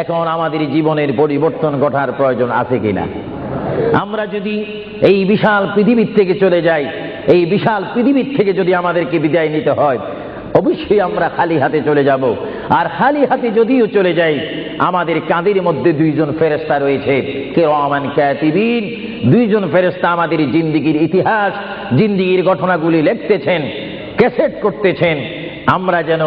এখন আমাদের জীবনের পরিবর্তন ঘটার প্রয়োজন আছে কিনা? আমরা যদি এই বিশাল পৃথিবীর থেকে চলে যাই, এই বিশাল পৃথিবীর থেকে যদি আমাদেরকে বিদায় নিতে হয়, অবশ্যই আমরা খালি হাতে চলে যাব। আর খালি হাতে যদিও চলে যাই, আমাদের কাঁধের মধ্যে দুইজন ফেরেশতা রয়েছে, কিরামান কাতিবিন। দুইজন ফেরেশতা আমাদের জিন্দেগীর ইতিহাস, জিন্দেগীর ঘটনাগুলি লিখতেছেন, ক্যাসেট করতেছেন। আমরা যেন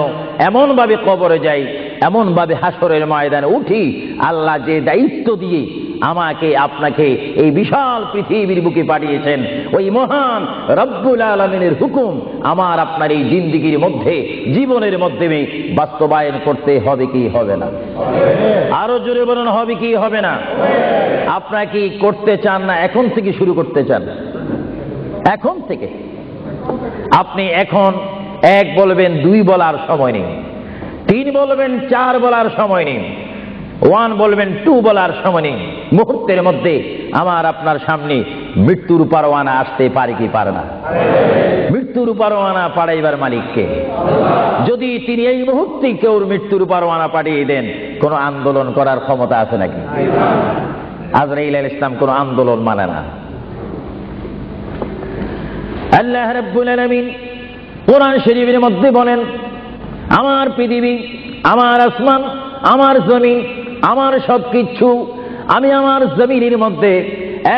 এমন ভাবে কবরে যাই, এমন ভাবে হাসরের ময়দানে উঠি, আল্লাহ যে দায়িত্ব দিয়ে আমাকে আপনাকে এই বিশাল পৃথিবীর বুকে পাঠিয়েছেন, ওই মহান রব্বুল আলামিনের হুকুম আমার আপনার এই জিন্দেগীর মধ্যে, জীবনের মাধ্যমে বাস্তবায়ন করতে হবে কি হবে না? আরো জোরে বলুন, হবে কি হবে না? আপনারা কি করতে চান না এখন থেকে শুরু করতে চান? এখন থেকে আপনি এখন এক বলবেন, দুই বলার সময় নেই, তিন বলবেন, চার বলার সময় নেই, ওয়ান বলবেন, টু বলার সময় নেই। মুহূর্তের মধ্যে আমার আপনার সামনে মৃত্যুর পরোয়ানা আসতে পারে কি পারে না? মৃত্যুর পরোয়ানা পাঠাইবার মালিককে। যদি তিনি এই মুহূর্তে কেউ মৃত্যুর পরোয়ানা পাঠিয়ে দেন, কোন আন্দোলন করার ক্ষমতা আছে নাকি? আজরাইল আলাইহিস সালাম কোন আন্দোলন মানে না। আল্লাহ রাব্বুল আলামিন কোরআন শরীফের মধ্যে বলেন, আমার পৃথিবী, আমার আসমান, আমার জমিন, আমার সবকিছু, আমি আমার জমিনের মধ্যে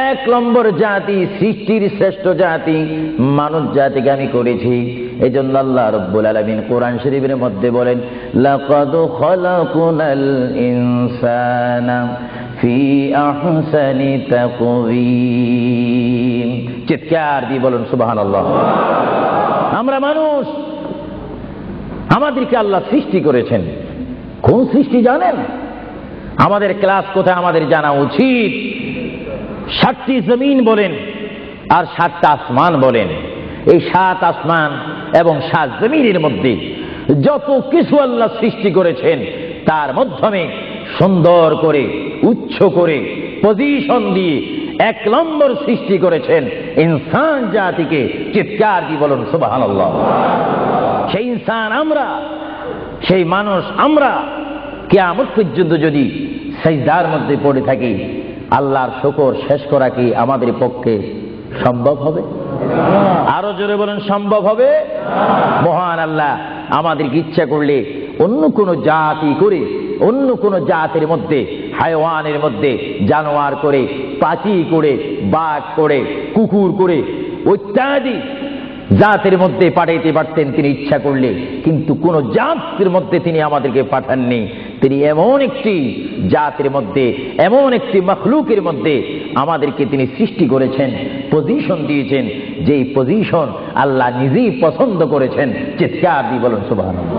এক নম্বর জাতি, সৃষ্টির শ্রেষ্ঠ জাতি মানুষ জাতিকে আমি করেছি। এই জন্য আল্লাহ রাব্বুল আলামিন কোরআন শরীফের মধ্যে বলেন, লাকাদ খালাকুনাল ইনসানা ফি আহসানি তাকওয়িম। চিৎকার দিয়ে বলুন সুবহানাল্লাহ। আমরা মানুষ, আমাদেরকে আল্লাহ সৃষ্টি করেছেন। কোন সৃষ্টি জানেন? আমাদের ক্লাস কোথায় আমাদের জানা উচিত। 7টি জমিন বলেন আর 7টা আসমান বলেন। এই 7 আসমান এবং 7 জমিনের মধ্যে যত কিছু আল্লাহ সৃষ্টি করেছেন, তার মাধ্যমে সুন্দর করে, উচ্চ করে, পজিশন দিয়ে এক নম্বর সৃষ্টি করেছেন ইনসান জাতিকে। চিৎকার দিয়ে বলুন সুবহানাল্লাহ। সেই ইনসান আমরা, সেই মানুষ আমরা, কিয়ামত পর্যন্ত যদি সিজদার মধ্যে পড়ে থাকি, আল্লাহর শুকর শেষ করা কি আমাদের পক্ষে সম্ভব হবে? আরো জোরে বলেন, সম্ভব হবে? মহান আল্লাহ আমাদেরকে ইচ্ছা করলে অন্য কোন জাতি করে, অন্য কোন জাতির মধ্যে, হায়াওয়ানের মধ্যে জানোয়ার করে, পাখি করে, বাঘ করে, কুকুর করে, ইত্যাদি জাতের মধ্যে পাঠাইতে পারতেন তিনি ইচ্ছা করলে। কিন্তু কোন জাতের মধ্যে তিনি আমাদেরকে পাঠাননি। তিনি এমন একটি জাতের মধ্যে, এমন একটি মখলুকের মধ্যে আমাদেরকে তিনি সৃষ্টি করেছেন, পজিশন দিয়েছেন, যেই পজিশন আল্লাহ নিজেই পছন্দ করেছেন। চিৎকার দিয়ে বলুন সুবহানাল্লাহ।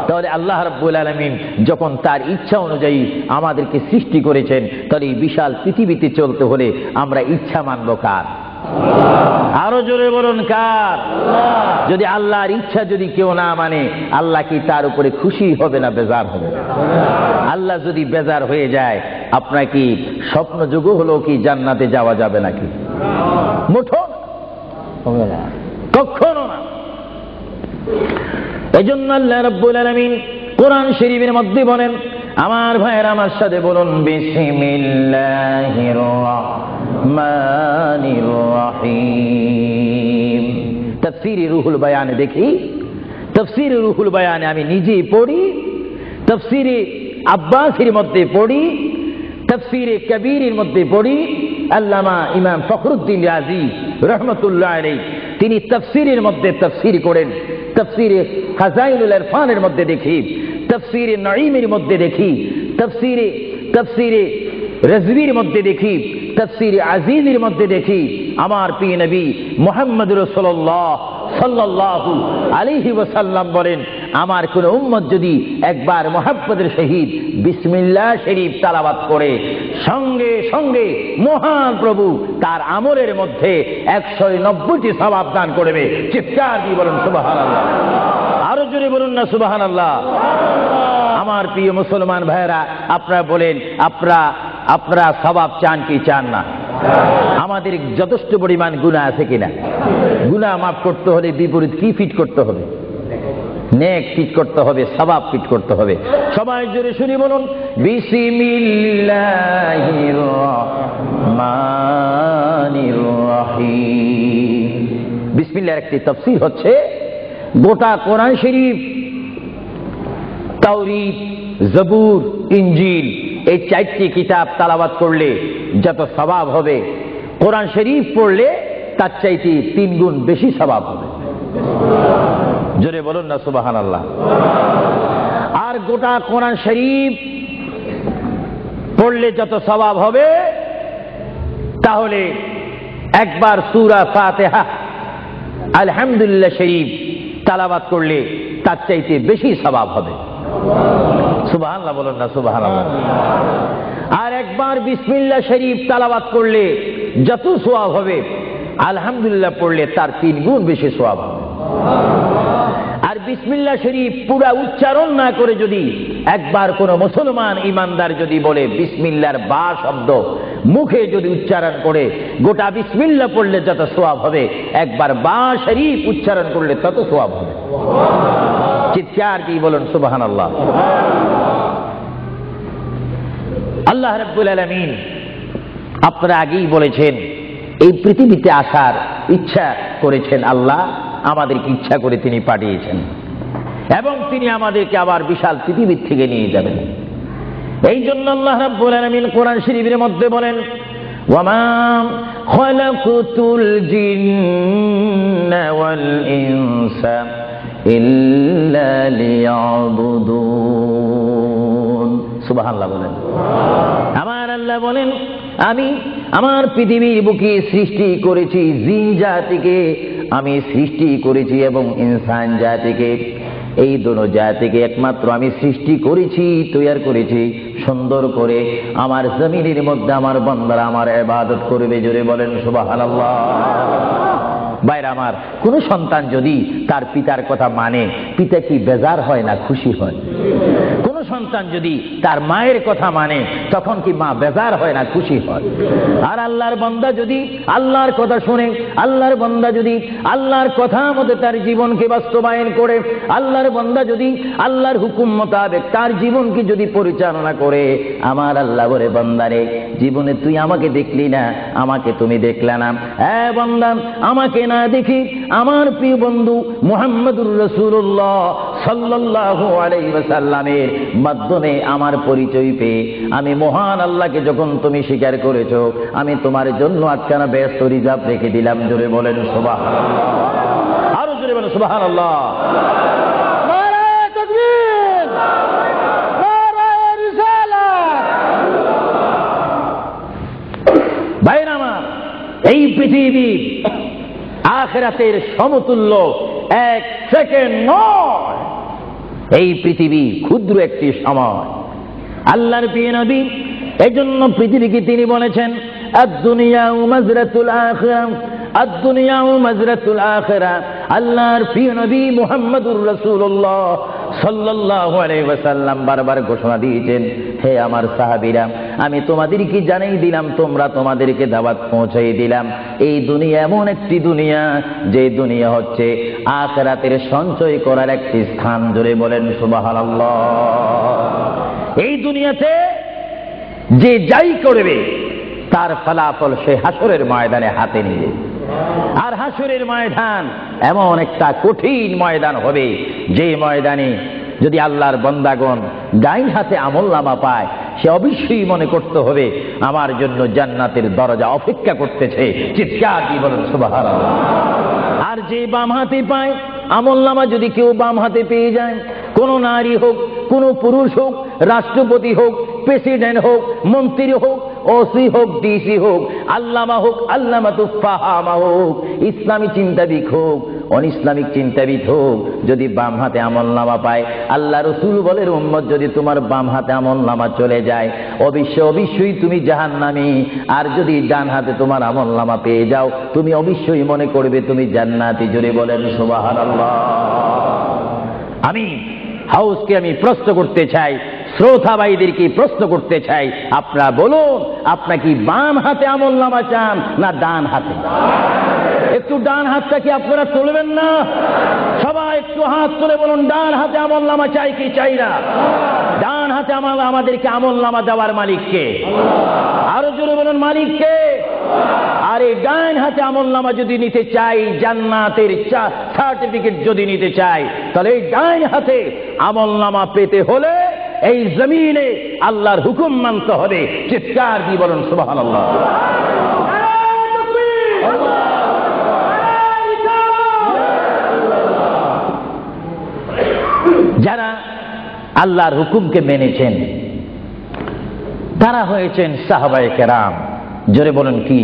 তাহলে আল্লাহ রাব্বুল আলামিন যখন তার ইচ্ছা অনুযায়ী আমাদেরকে সৃষ্টি করেছেন, তাহলে এই বিশাল পৃথিবীতে চলতে হলে আমরা ইচ্ছা মানব কার? আরো জোরে বলুন, কার? যদি আল্লাহর ইচ্ছা যদি কেউ না মানে, আল্লাহ কি তার উপরে খুশি হবে না বেজার হবে? আল্লাহ যদি বেজার হয়ে যায়, আপনার কি স্বপ্ন যুগ হলো কি জান্নাতে যাওয়া যাবে নাকি? মুঠো হবে না, কখনো না। এই জন্য আল্লাহ রাব্বুল আলামিন কোরআন শরীফের মধ্যে বলেন, আমার ভাইয়েরা আমার সাথে বলুন, বিসমিল্লাহির রাহমানির রাহিম। তাফসীরে রুহুল বায়ানে দেখি, তাফসীরে রুহুল বায়ানে আমি নিজেই পড়ি, তাফসীরে আব্বাসীর মধ্যে পড়ি, তাফসীরে কবীরের মধ্যে পড়ি। আল্লামা ইমাম ফখরুদ্দিন রাজি রহমতুল্লাহ আলাইহি তিনি তাফসীরের মধ্যে তাফসীর করেন। তাফসীরে খাজাইনুল ইরফানের মধ্যে দেখি, তাফসীরে নাঈমের মধ্যে দেখি, তাফসীরে রাজবীর মধ্যে দেখি, তাফসীরে আজিজের মধ্যে দেখি। আমার প্রিয় নবী মুহাম্মদ রাসূলুল্লাহ সাল্লাল্লাহু আলাইহি ওয়াসাল্লাম বলেন, আমার কোন উম্মত যদি একবার মুহাব্বতের সহিত বিসমিল্লাহ শরীফ তেলাওয়াত করে, সঙ্গে সঙ্গে মহান প্রভু তার আমলের মধ্যে 190টি সওয়াব দান করবে। চিৎকার দিয়ে বলুন সুবহানাল্লাহ। আরো জোরে বলুন না সুবহানাল্লাহ। আমার প্রিয় মুসলমান ভাইরা, আপনারা বলেন, আপনারা সওয়াব চান কি চান না? আমাদের যথেষ্ট পরিমাণ গুনাহ আছে কিনা? গুনাহ মাফ করতে হলে বিপরীত কি ফিট করতে হবে? নেক ফিট করতে হবে, সওয়াব ফিট করতে হবে। সবাই জোরে শুনি বলুন বিসমিল্লাহির রহমানির রহিম। বিসমিল্লাহর একটি তাফসীর হচ্ছে গোটা কোরআন শরীফ, তাওরীত, জবুর, ইনজিল এই 4টি কিতাব তেলাওয়াত করলে যত সওয়াব হবে, কোরআন শরীফ পড়লে তার চাইতে 3 গুণ বেশি সওয়াব হবে। জোরে বলুন না সুবহানাল্লাহ। আর গোটা কোরআন শরীফ পড়লে যত সওয়াব হবে, তাহলে একবার সূরা ফাতিহা আলহামদুলিল্লাহ শরীফ তেলাওয়াত করলে তার চাইতে বেশি সওয়াব হবে। সুবহানাল্লাহ বলুন না সুবহানাল্লাহ। আর একবার বিসমিল্লাহ শরীফ তেলাওয়াত করলে যত সওয়াব হবে, আলহামদুলিল্লাহ পড়লে তার 3 গুণ বেশি সওয়াব হবে। আর বিসমিল্লাহ শরীফ পুরা উচ্চারণ না করে যদি একবার কোন মুসলমান ইমানদার যদি বলে বিসমিল্লাহর বা শব্দ মুখে যদি উচ্চারণ করে, গোটা বিসমিল্লাহ পড়লে যত সওয়াব হবে, একবার বা শরীফ উচ্চারণ করলে তত সওয়াব হবে। চিৎকার কি বলুন সুবহানাল্লাহ। আল্লাহ রাব্বুল আলামিন আপনারা আগেই বলেছেন এই পৃথিবীতে আসার ইচ্ছা করেছেন আল্লাহ, আমাদেরকে ইচ্ছা করে তিনি পাঠিয়েছেন এবং তিনি আমাদেরকে আবার বিশাল পৃথিবীর থেকে নিয়ে যাবেন। এই জন্য আল্লাহ রাব্বুল আলামিন কোরআন শরীফের মধ্যে বলেন ওয়ামা খালাকুতুল জিন্না ওয়াল ইনসা ইল্লা লিয়াবুদুন। সুবহানাল্লাহ বলেন। আমার আল্লাহ বলেন আমি আমার পৃথিবীর বুকে সৃষ্টি করেছি জিন জাতিকে, আমি সৃষ্টি করেছি এবং ইনসান জাতিকে। এই দুটো জাতিকে একমাত্র আমি সৃষ্টি করেছি, তৈরি করেছি সুন্দর করে। আমার জমিনের মধ্যে আমার বান্দারা আমার ইবাদত করবে। জোরে বলেন সুবহানাল্লাহ। ভাইরা আমার, কোন সন্তান যদি তার পিতার কথা মানে, পিতা কি বেজার হয় না খুশি হয়? কোন সন্তান যদি তার মায়ের কথা মানে, তখন কি মা বেজার হয় না খুশি হয়? আর আল্লাহর বান্দা যদি আল্লাহর কথা শুনে, আল্লাহর বান্দা যদি আল্লাহর কথা মতো তার জীবনকে বাস্তবায়ন করে, আল্লাহর বান্দা যদি আল্লাহর হুকুম মোতাবেক তার জীবনকে যদি পরিচালনা করে, আমার আল্লাহ বলে বান্দারে জীবনে তুই আমাকে দেখলি না, আমাকে তুমি দেখলা না। বান্দা, আমাকে না দেখি আমার প্রিয় বন্ধু মুহাম্মদুর রাসূলুল্লাহ সাল্লাল্লাহু আলাইহি ওয়াসাল্লামের মাধ্যমে আমার পরিচয় পেয়ে আমি মহান আল্লাহকে যখন তুমি স্বীকার করেছো, আমি তোমার জন্য আটখানা ব্যস্ত রিজার্ভ রেখে দিলাম। জোরে বলেন সুবহানাল্লাহ। আরো জোরে বলেন সুবহানাল্লাহ। নারায়ে তাকবীর, নারায়ে রিসালাত। ভাইরা আমার, এই পৃথিবী আখিরাতের সমতুল্য 1 সেকেন্ড নয়। এই পৃথিবী ক্ষুদ্র একটি সময়। আল্লাহর প্রিয় নবী এজন্য পৃথিবীকে তিনি বলেছেন আদ-দুনিয়া মাজরাতুল আখিরাহ, আদ-দুনিয়া মাজরাতুল আখিরাহ। আল্লাহর প্রিয় নবী মুহাম্মদুর রাসূলুল্লাহ সাল্লাল্লাহু আলাইহি ওয়াসাল্লাম বারবার ঘোষণা দিয়েছেন, হে আমার সাহাবীরা, আমি তোমাদেরকে জানাই দিলাম, তোমরা তোমাদেরকে দাওয়াত পৌঁছাই দিলাম। এই দুনিয়া এমন একটি দুনিয়া, যে দুনিয়া হচ্ছে আখিরাতের সঞ্চয় করার একটি স্থান। জোরে বলেন সুবহানাল্লাহ। এই দুনিয়াতে যে যাই করবে তার ফলাফল সে হাসরের ময়দানে হাতে নিবে। আর হাসরের ময়দান এমন একটা কঠিন ময়দান হবে, যে ময়দানে যদি আল্লাহর বান্দাগণ ডাইন হাতে আমলনামা পায়, সে অবশ্যই মনে করতে হবে আমার জন্য জান্নাতের দরজা অপেক্ষা করতেছে। চিৎকার দিয়ে বলেন সুবহানাল্লাহ। আর যে বাম হাতে পায় আমলনামা, যদি কেউ বাম হাতে পেয়ে যায়, কোন নারী হোক, কোন পুরুষ হোক, রাষ্ট্রপতি হোক, প্রেসিডেন্ট হোক, মন্ত্রী হোক, ওসি হোক, ডিসি হোক, আল্লামা হোক, আল্লামাতুল ফাহামা হোক, ইসলামী চিন্তাবিদ হোক, অনিসলামিক চিন্তাবিদ হোক, যদি বাম হাতে আমলনামা পায়, আল্লাহ রাসূল বলেন উম্মত যদি তোমার বাম হাতে আমলনামা চলে যায়, অবশ্যই তুমি জাহান্নামী। আর যদি ডান হাতে তোমার আমলনামা পেয়ে যাও, তুমি অবশ্যই মনে করবে তুমি জান্নাতি। জোরে বলেন সুবহানাল্লাহ। আমি হাউসকে আমি প্রশ্ন করতে চাই, শ্রোতা ভাইদেরকে প্রশ্ন করতে চাই, আপনারা বলুন, আপনারা কি বাম হাতে আমলনামা চান না ডান হাতে? একটু ডান হাতটা কি আপনারা তুলবেন না? সবাই একটু হাত তুলে বলুন, ডান হাতে আমলনামা চাই কি চাই না? ডান হাতে আমাদেরকে আমলনামা দেওয়ার মালিককে? আরো জোরে বলুন, মালিককে। আর এই ডান হাতে আমলনামা যদি নিতে চাই, জান্নাতের সার্টিফিকেট যদি নিতে চাই, তাহলে এই ডান হাতে আমলনামা পেতে হলে এই জমিনে আল্লাহর হুকুম মানতে হবে। চিৎকার দিয়ে বলুন সুবহানাল্লাহ। যারা আল্লাহর হুকুমকে মেনেছেন তারা হয়েছেন সাহাবায়ে কেরাম। জোরে বলুন কি?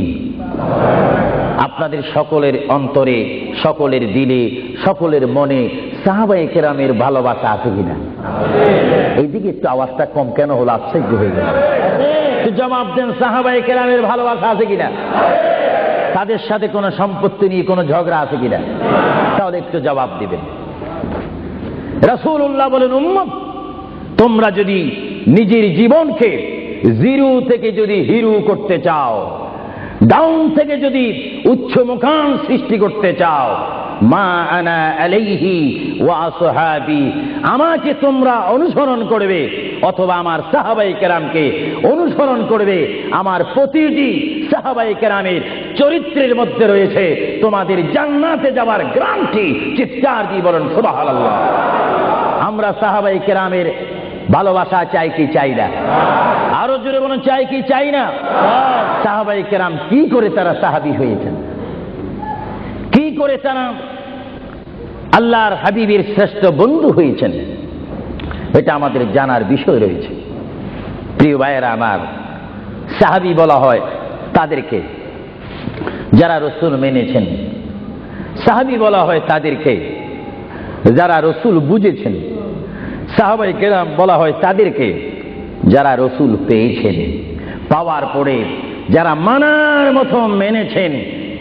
আপনাদের সকলের অন্তরে, সকলের দিলে, সকলের মনে সাহাবায়ে কেরামের ভালোবাসা আছে কিনা? এইদিকে একটু আওয়াজটা কম কেন হলো? আশ্চর্য হয়ে গেল। একটু জবাব দেন, সাহাবায়ে কেরামের ভালোবাসা আছে কিনা? তাদের সাথে কোনো সম্পত্তি নিয়ে কোনো ঝগড়া আছে কিনা? তাহলে একটু জবাব দিবেন। রাসূলুল্লাহ বলেন, উম্মত তোমরা যদি নিজের জীবনকে জিরো থেকে যদি হিরো করতে চাও, ডাউন থেকে যদি উচ্চ মুকাম সৃষ্টি করতে চাও, মা আনা আলাইহি ওয়া আসহাবি, আমাকে তোমরা অনুসরণ করবে অথবা আমার সাহাবায়ে কেরামকে অনুসরণ করবে। আমার প্রতিটি সাহাবায়ে কেরামের চরিত্রের মধ্যে রয়েছে তোমাদের জান্নাতে যাওয়ার গ্যারান্টি। চিৎকার দিয়ে বলেন সুবহানাল্লাহ। আমরা সাহাবায়ে কেরামের ভালোবাসা চাই কি চাই না? আরো জোরে বলুন, চাই কি চাই না? সাহাবায়ে কেরাম কি করে তারা সাহাবী হয়েছেন? কি করে তারা আল্লাহর হাবিবের শ্রেষ্ঠ বন্ধু হয়েছেন? এটা আমাদের জানার বিষয় রয়েছে। প্রিয় ভাইয়েরা আমার, সাহাবী বলা হয় তাদেরকে যারা রাসূল মেনেছেন। সাহাবী বলা হয় তাদেরকে যারা রাসূল বুঝেছেন। সাহাবায়ে কেরাম বলা হয় তাদেরকে যারা রাসূল পেয়েছেন, পাওয়ার পরে যারা মানার মতো মেনেছেন,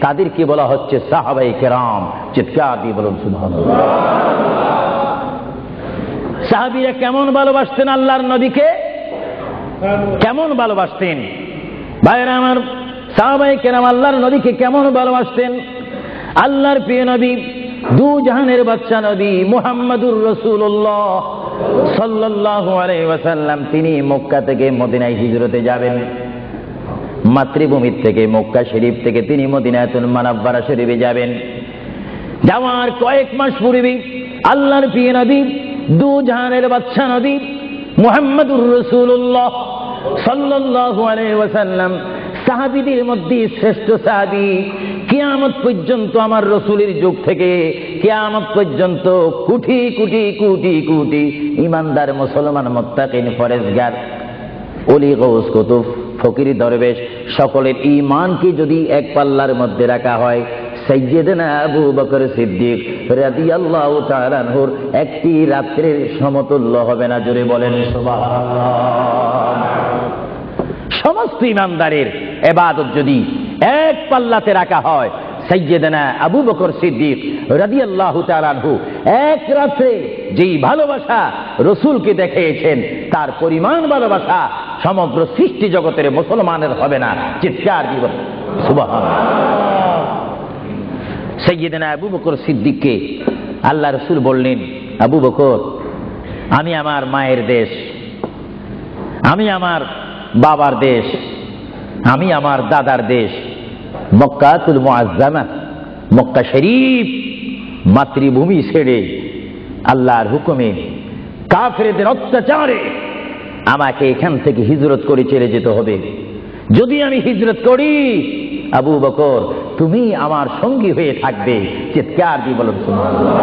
তাদেরকে বলা হচ্ছে সাহাবায়ে কেরাম। চিৎকার দিয়ে বলুন সুবহানাল্লাহ। সাহাবীরা কেমন ভালোবাসতেন আল্লাহর নবীকে? কেমন ভালোবাসতেন? ভাইরা আমার, সাহাবায়ে কেরাম আল্লাহর নবীকে কেমন ভালোবাসতেন? আল্লাহর প্রিয় নবী, দু জাহানের বাদশা নবী মুহাম্মদুর রাসূলুল্লাহ সাল্লাল্লাহু আলাইহি ওয়াসাল্লাম, তিনি মক্কা থেকে মদিনায় হিজরতে যাবেন। মাতৃভূমি থেকে মক্কা শরীফ থেকে তিনি মদিনাতুল মুনাওয়ারা শরীফে যাবেন। যাওয়ার কয়েক মাস পূর্বে আল্লাহর প্রিয় নবী, দু জাহানের বাদশা নবী মুহাম্মদুর রাসূলুল্লাহ সাল্লাল্লাহু আলাইহি ওয়াসাল্লাম, সাহাবীদের মধ্যে শ্রেষ্ঠ সাহাবী, কিয়ামত পর্যন্ত আমার রাসূলের যুগ থেকে কিয়ামত পর্যন্ত কোটি কোটি কোটি কোটি ঈমানদার মুসলমান মুত্তাকিন পরেজগার ওলি গৌস কুতুব ফকির দরবেশ সকলের ঈমানকে যদি এক পাল্লার মধ্যে রাখা হয়, সাইয়্যিদনা আবু বকর সিদ্দিক রাদিয়াল্লাহু তাআলা আনহুর একটি রাত্রের সমতুল্য হবে না। জোরে বলেন সুবহানাল্লাহ। সমস্ত ঈমানদারের ইবাদত যদি এক পাল্লাতে রাখা হয়, সাইয়্যিদনা আবু বকর সিদ্দিক রাদিয়াল্লাহু তাআলা আনহু এক রাতে যেই ভালোবাসা রাসূলকে দেখিয়েছেন, তার পরিমাণ ভালোবাসা সমগ্র সৃষ্টি জগতের মুসলমানের হবে না। চিৎকার দিব সুবহানাল্লাহ। সাইয়্যিদনা আবু বকর সিদ্দিককে আল্লাহ রাসূল বললেন, আবু বকর, আমি আমার মায়ের দেশ, আমি আমার বাবার দেশ, আমি আমার দাদার দেশ মক্কাতুল মুআজ্জামা, মক্কা শরীফ মাতৃভূমি ছেড়ে আল্লাহর হুকুমে কাফেরদের অত্যাচারে আমাকে এখান থেকে হিজরত করে চলে যেতে হবে। যদি আমি হিজরত করি, আবু বকর তুমি আমার সঙ্গী হয়ে থাকবে। চিৎকার দিয়ে বলুন সুবহানাল্লাহ।